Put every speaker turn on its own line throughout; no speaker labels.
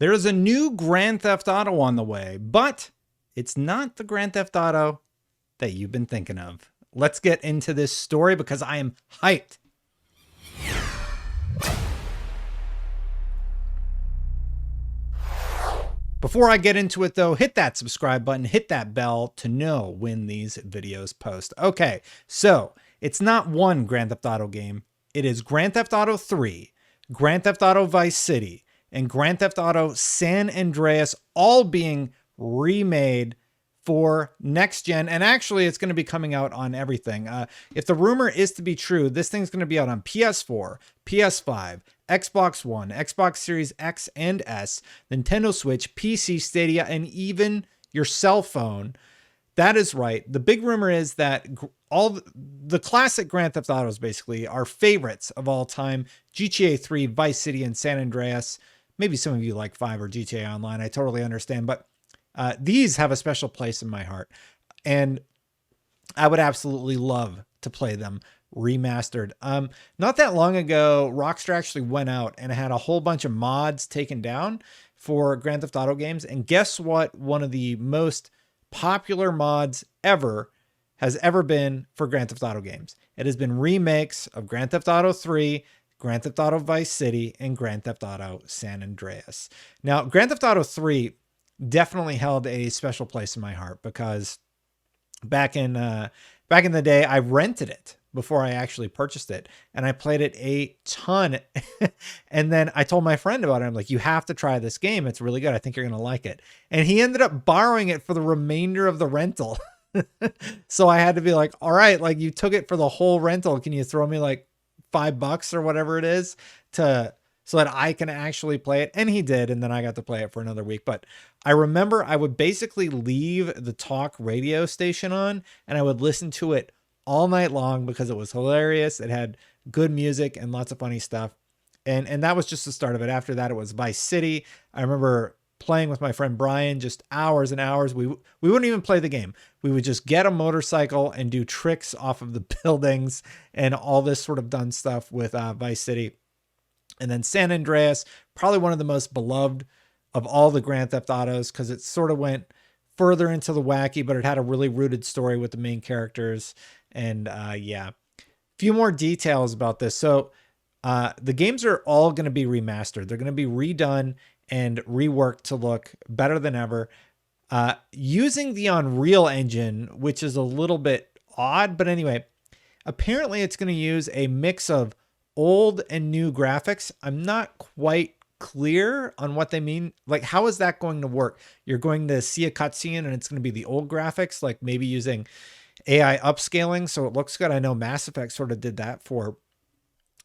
There's a new Grand Theft Auto on the way, but it's not the Grand Theft Auto that you've been thinking of. Let's get into this story because I am hyped. Before I get into it though, hit that subscribe button, hit that bell to know when these videos post. Okay, so it's not one Grand Theft Auto game. It is Grand Theft Auto 3, Grand Theft Auto Vice City, and Grand Theft Auto San Andreas all being remade for next gen. And actually it's going to be coming out on everything. If the rumor is to be true, this thing's going to be out on PS4, PS5, Xbox One, Xbox Series X and S, Nintendo Switch, PC Stadia, and even your cell phone. That is right. The big rumor is that all the classic Grand Theft Autos basically are favorites of all time. GTA 3, Vice City, and San Andreas. Maybe some of you like 5 or GTA Online. I totally understand. But these have a special place in my heart. And I would absolutely love to play them remastered. Not that long ago, Rockstar actually went out and had a whole bunch of mods taken down for Grand Theft Auto games. And guess what? One of the most popular mods has ever been for Grand Theft Auto games. It has been remakes of Grand Theft Auto 3, Grand Theft Auto Vice City, and Grand Theft Auto San Andreas. Now, Grand Theft Auto 3 definitely held a special place in my heart because back in the day, I rented it before I actually purchased it, and I played it a ton. And then I told my friend about it. I'm like, you have to try this game. It's really good. I think you're going to like it. And he ended up borrowing it for the remainder of the rental. So I had to be like, all right, like you took it for the whole rental. Can you throw me like $5 or whatever it is so that I can actually play it? And he did. And then I got to play it for another week. But I remember I would basically leave the talk radio station on and I would listen to it all night long because it was hilarious. It had good music and lots of funny stuff. And that was just the start of it. After that, it was Vice City. I remember playing with my friend Brian, just hours and hours. We wouldn't even play the game. We would just get a motorcycle and do tricks off of the buildings and all this sort of done stuff with Vice City. And then San Andreas, probably one of the most beloved of all the Grand Theft Autos because it sort of went further into the wacky, but it had a really rooted story with the main characters. And yeah, a few more details about this. So the games are all going to be remastered. They're going to be redone and reworked to look better than ever using the Unreal Engine, which is a little bit odd. But anyway, apparently it's going to use a mix of old and new graphics. I'm not quite clear on what they mean. Like, how is that going to work? You're going to see a cutscene and it's going to be the old graphics, like maybe using AI upscaling so it looks good. I know Mass Effect sort of did that for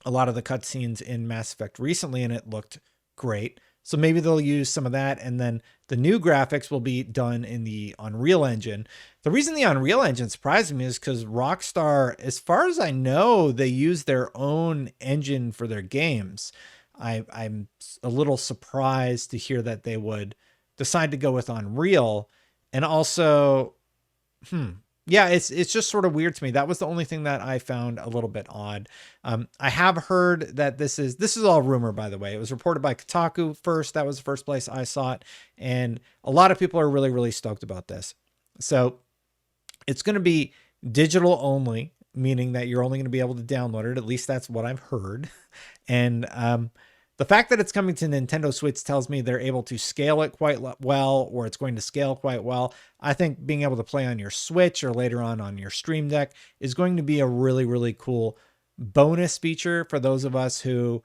a lot of the cutscenes in Mass Effect recently, and it looked great. So maybe they'll use some of that, and then the new graphics will be done in the Unreal Engine. The reason the Unreal Engine surprised me is because Rockstar, as far as I know, they use their own engine for their games. I'm a little surprised to hear that they would decide to go with Unreal. And also, yeah, it's just sort of weird to me. That was the only thing that I found a little bit odd. I have heard that this is all rumor, by the way. It was reported by Kotaku first. That was the first place I saw it. And a lot of people are really, really stoked about this. So it's going to be digital only, meaning that you're only going to be able to download it. At least that's what I've heard. And the fact that it's coming to Nintendo Switch tells me they're able to scale it quite well, or it's going to scale quite well. I think being able to play on your Switch or later on your Stream Deck is going to be a really, really cool bonus feature for those of us who,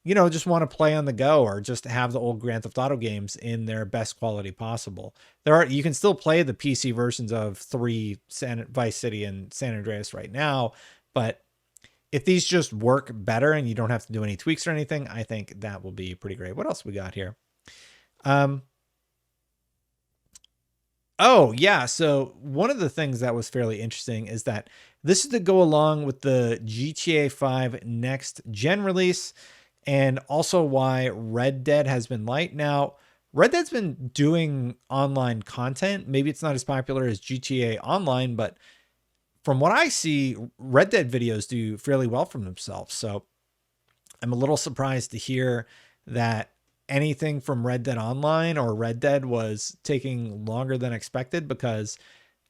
you know, just want to play on the go or just have the old Grand Theft Auto games in their best quality possible. You can still play the PC versions of Vice City and San Andreas right now, but if these just work better and you don't have to do any tweaks or anything, I think that will be pretty great. What else we got here? Oh, yeah. So one of the things that was fairly interesting is that this is to go along with the GTA 5 next gen release and also why Red Dead has been light. Now, Red Dead's been doing online content. Maybe it's not as popular as GTA Online, but from what I see, Red Dead videos do fairly well for themselves. So I'm a little surprised to hear that anything from Red Dead Online or Red Dead was taking longer than expected, because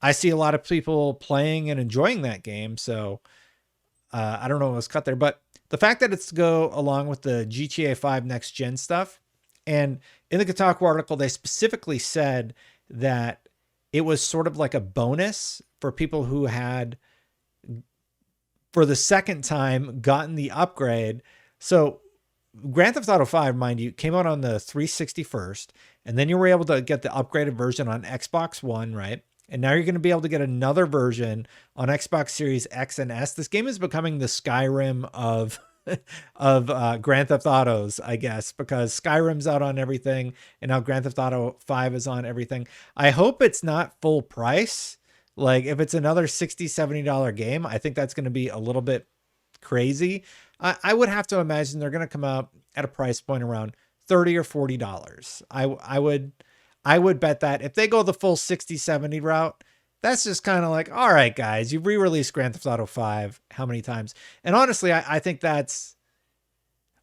I see a lot of people playing and enjoying that game. So I don't know what was cut there, but the fact that it's to go along with the GTA 5 next gen stuff, and in the Kotaku article, they specifically said that it was sort of like a bonus for people who had, for the second time, gotten the upgrade. So Grand Theft Auto 5, mind you, came out on the 360 first, and then you were able to get the upgraded version on Xbox One, right? And now you're going to be able to get another version on Xbox Series X and S. This game is becoming the Skyrim of Grand Theft Autos, I guess, because Skyrim's out on everything, and now Grand Theft Auto 5 is on everything. I hope it's not full price. Like, if it's another $60, $70 game, I think that's going to be a little bit crazy. I would have to imagine they're going to come out at a price point around $30 or $40. I would bet that if they go the full 60, 70 route, that's just kind of like, all right, guys, you've re-released Grand Theft Auto 5 how many times? And honestly, I think that's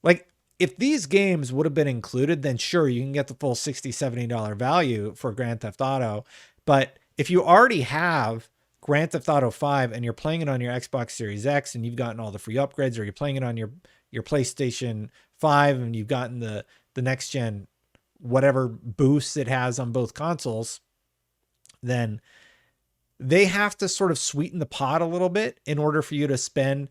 like, if these games would have been included, then sure, you can get the full $60, $70 value for Grand Theft Auto. But if you already have Grand Theft Auto 5 and you're playing it on your Xbox Series X and you've gotten all the free upgrades, or you're playing it on your PlayStation 5 and you've gotten the next gen, whatever boosts it has on both consoles, then they have to sort of sweeten the pot a little bit in order for you to spend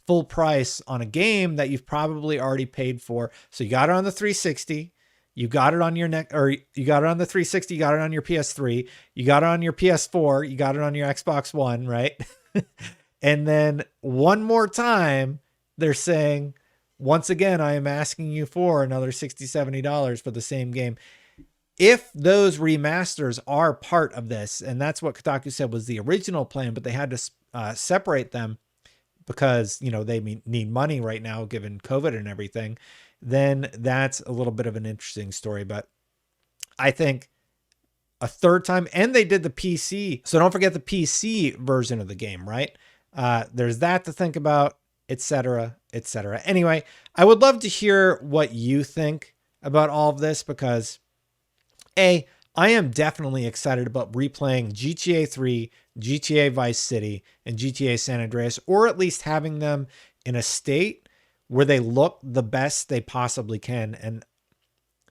full price on a game that you've probably already paid for. So you got it on the 360, you got it on your you got it on the 360, you got it on your PS3, you got it on your PS4, you got it on your Xbox One, right? And then one more time, they're saying, once again, I am asking you for another $60, $70 for the same game. If those remasters are part of this, and that's what Kotaku said was the original plan, but they had to separate them because, you know, they need money right now given COVID and everything, then that's a little bit of an interesting story. But I think a third time, and they did the PC. So don't forget the PC version of the game, right? There's that to think about, etc., etc. Anyway, I would love to hear what you think about all of this, because I am definitely excited about replaying GTA 3, GTA Vice City, and GTA San Andreas, or at least having them in a state where they look the best they possibly can. And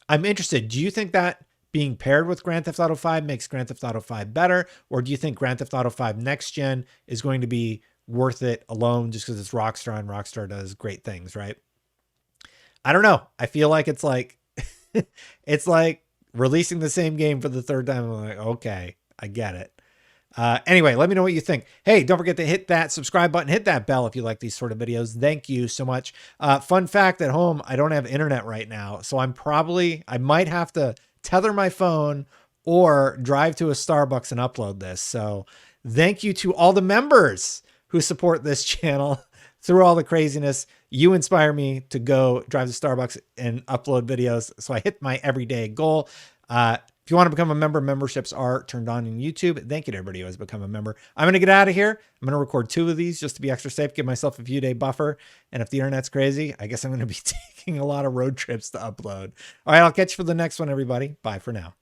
I'm interested. Do you think that being paired with Grand Theft Auto 5 makes Grand Theft Auto 5 better? Or do you think Grand Theft Auto 5 next gen is going to be worth it alone just because it's Rockstar and Rockstar does great things, right? I don't know. I feel like it's like, it's like releasing the same game for the third time. I'm like, okay, I get it. Anyway, let me know what you think. Hey, don't forget to hit that subscribe button, hit that bell if you like these sort of videos. Thank you so much. Fun fact at home, I don't have internet right now. So I might have to tether my phone or drive to a Starbucks and upload this. So thank you to all the members who support this channel through all the craziness. You inspire me to go drive to Starbucks and upload videos, so I hit my everyday goal. If you want to become a member, memberships are turned on in YouTube. Thank you to everybody who has become a member. I'm going to get out of here. I'm going to record 2 of these just to be extra safe, give myself a few day buffer. And if the internet's crazy, I guess I'm going to be taking a lot of road trips to upload. All right, I'll catch you for the next one, everybody. Bye for now.